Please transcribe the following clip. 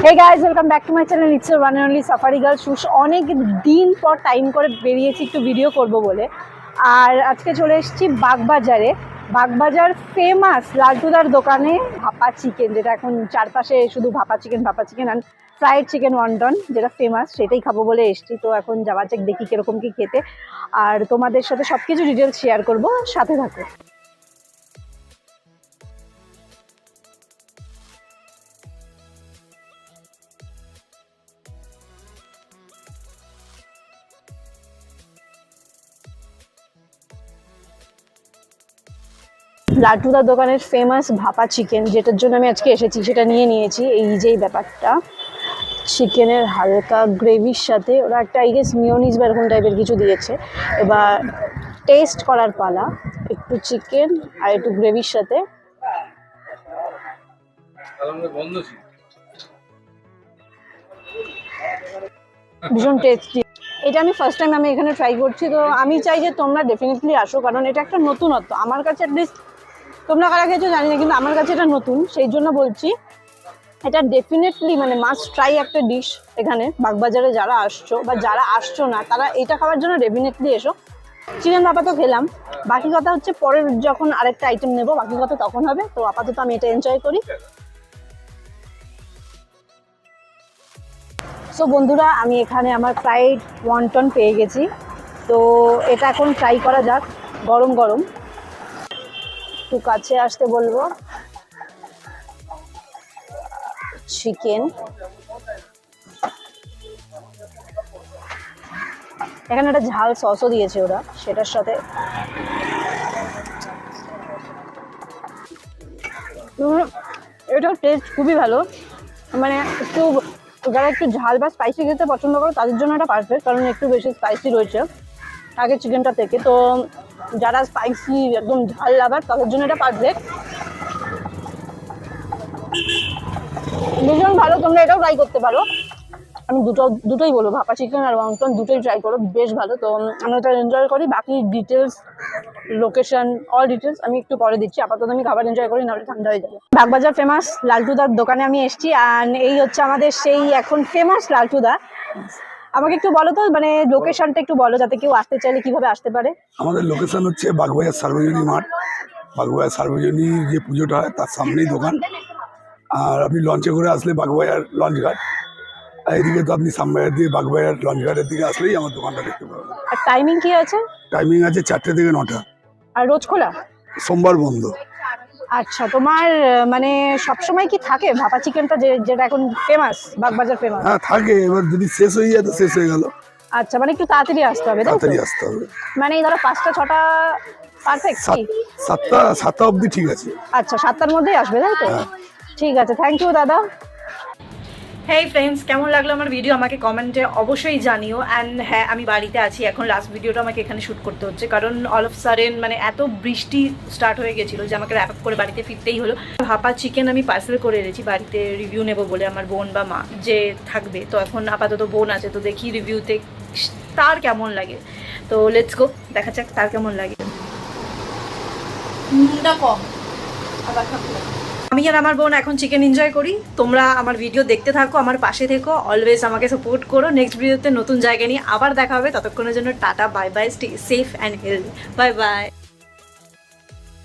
Hey guys, welcome back to my channel. It's your one and only Safari Girl Shush. অনেক দিন পর time করে বেরিয়েছি একটু ভিডিও করব বলে। আর আজকে চলে এসেছি বাগবাজারে। বাগবাজার ফেমাস লালটুদার দোকানে ভাপা চিকেন, যেটা এখন চারপাশে শুধু ভাপা চিকেন আর ফ্রাইড চিকেন ওয়ান্টন যেটা ফেমাস, সেটাই খাবো বলে এসেছি। তো এখন যাওয়া যাক, দেখি কিরকম কি খেতে, আর তোমাদের সাথে সব কিছু ডিটেলস শেয়ার করবো, সাথে থাকো। লালটুদার দোকানের ফেমাস ভাপা চিকেন, যেটার জন্য আমি আজকে এসেছি, সেটা নিয়েছি। এই যেই ব্যাপারটা, চিকেনের হালকা গ্রেভির সাথে ওরা একটা আই গেস মিওনিজ বা এরকম টাইপের কিছু দিয়েছে। এবার টেস্ট করার পালা, একটু চিকেন আর একটু গ্রেভির সাথে। ভীষণ টেস্টি। এটা আমি ফার্স্ট টাইম আমি এখানে ট্রাই করছি, তো আমি চাই যে তোমরা ডেফিনেটলি আসো, কারণ এটা একটা নতুনত্ব আমার কাছে। অ্যাটলিস্ট তোমরা কারা খেয়েছো জানি না, কিন্তু আমার কাছে এটা নতুন, সেই জন্য বলছি এটা ডেফিনেটলি মানে মাস্ট ট্রাই একটা ডিশ। এখানে বাগবাজারে যারা আসছো বা যারা আসছো না, তারা এটা খাওয়ার জন্য ডেফিনেটলি এসো। চিকেন ভাপা তো খেলাম, বাকি কথা হচ্ছে পরের যখন আরেকটা আইটেম নেবো, বাকি কথা তখন হবে। তো আপাতত আমি এটা এনজয় করি। সো বন্ধুরা, আমি এখানে আমার ফ্রাইড ওয়ান্টন পেয়ে গেছি, তো এটা এখন ট্রাই করা যাক। গরম গরম, একটু কাছে আসতে বলবো। চিকেন এখানে একটা ঝাল সসও দিয়েছে ওরা, সেটার সাথে এটার টেস্ট খুবই ভালো। মানে একটু যারা একটু ঝাল বা স্পাইসি খেতে পছন্দ করো তাদের জন্য এটা পারফেক্ট, কারণ একটু বেশি স্পাইসি রয়েছে আগের চিকেনটা থেকে। তো যারা স্পাইসি একদম ঝাল লাভার তাদের জন্য এটা পারফেক্ট, ভীষণ ভালো। তোমরা এটাও ট্রাই করতে পারো। আমি দুটোই বলবো, ভাপা চিকেন আর ওয়াংটন দুটোই ট্রাই করো, বেশ ভালো। তো আমরা এটা এনজয় করি। বাকি ডিটেলস, লোকেশন, অল ডিটেলস আমি একটু পরে দিচ্ছি। আপাতত আমি খাবার এনজয় করি, নাহলে ঠান্ডা হয়ে যাবে। বাগবাজার ফেমাস লালটুদার দোকানে আমি এসেছি, আর এই হচ্ছে আমাদের সেই এখন ফেমাস লালটুদা। আমাকে একটু বলো তো, মানে লোকেশনটা একটু বলো, যাতে কেউ আসতে চাইলে কিভাবে আসতে পারে। আমাদের লোকেশন হচ্ছে বাগবাজার সার্বজনীন মাঠ। বাগবাজার সার্বজনীন যে পুজোটা হয় তার সামনেই দোকান। আর আপনি লঞ্চে করে আসলে বাগবাজার লঞ্চ ঘাট, আর এদিকে তো আপনি সামবাজার দিয়ে বাগবাজার লঞ্চ ঘাটের দিকে আসলেই আমার দোকানটা দেখতে পাবেন। আর টাইমিং কি আছে? টাইমিং আছে 4টে থেকে 9টা। আর রোজ খোলা? সোমবার বন্ধ। আচ্ছা, তোমার মানে সবসময় কি থাকে ভাপা চিকেনটা, যেটা এখন ফেমাস, বাগবাজার ফেমাস? হ্যাঁ থাকে, এবার যদি শেষ হয়ে যায় তো শেষ হয়ে গেল। আচ্ছা, মানে একটু তাড়াতাড়ি আসতে হবে, তাড়াতাড়ি আসতে হবে। মানে ধরো 5টা 6টা পারফেক্ট? 7টা অবধি ঠিক আছে। আচ্ছা, 7টার মধ্যেই আসবে, তাই তো? ঠিক আছে, থ্যাংক ইউ দাদা। হেই ফ্রেন্ডস, কেমন লাগলো আমার ভিডিও আমাকে কমেন্টে অবশ্যই জানিও। অ্যান্ড হ্যাঁ, আমি বাড়িতে আছি এখন। লাস্ট ভিডিওটা আমাকে এখানে শ্যুট করতে হচ্ছে, কারণ অল অফ সাডেন মানে এত বৃষ্টি স্টার্ট হয়ে গেছিলো যে আমাকে র্যাপ আপ করে বাড়িতে ফিরতেই হলো। ভাপা চিকেন আমি পার্সেল করে এনেছি, বাড়িতে রিভিউ নেবো বলে আমার বোন বা মা যে থাকবে। তো এখন আপাতত বোন আছে, তো দেখি রিভিউতে তার কেমন লাগে। তো লেটস গো, দেখা যাক তার কেমন লাগে। কম আবার আমি আর আমার বোন এখন চিকেন এনজয় করি। তোমরা আমার ভিডিও দেখতে থাকো, আমার পাশে থেকো, অলওয়েজ আমাকে সাপোর্ট করো। নেক্সট ভিডিওতে নতুন জায়গা নিয়ে আবার দেখা হবে। ততক্ষণের জন্য tata, bye bye, stay safe and healthy, bye bye.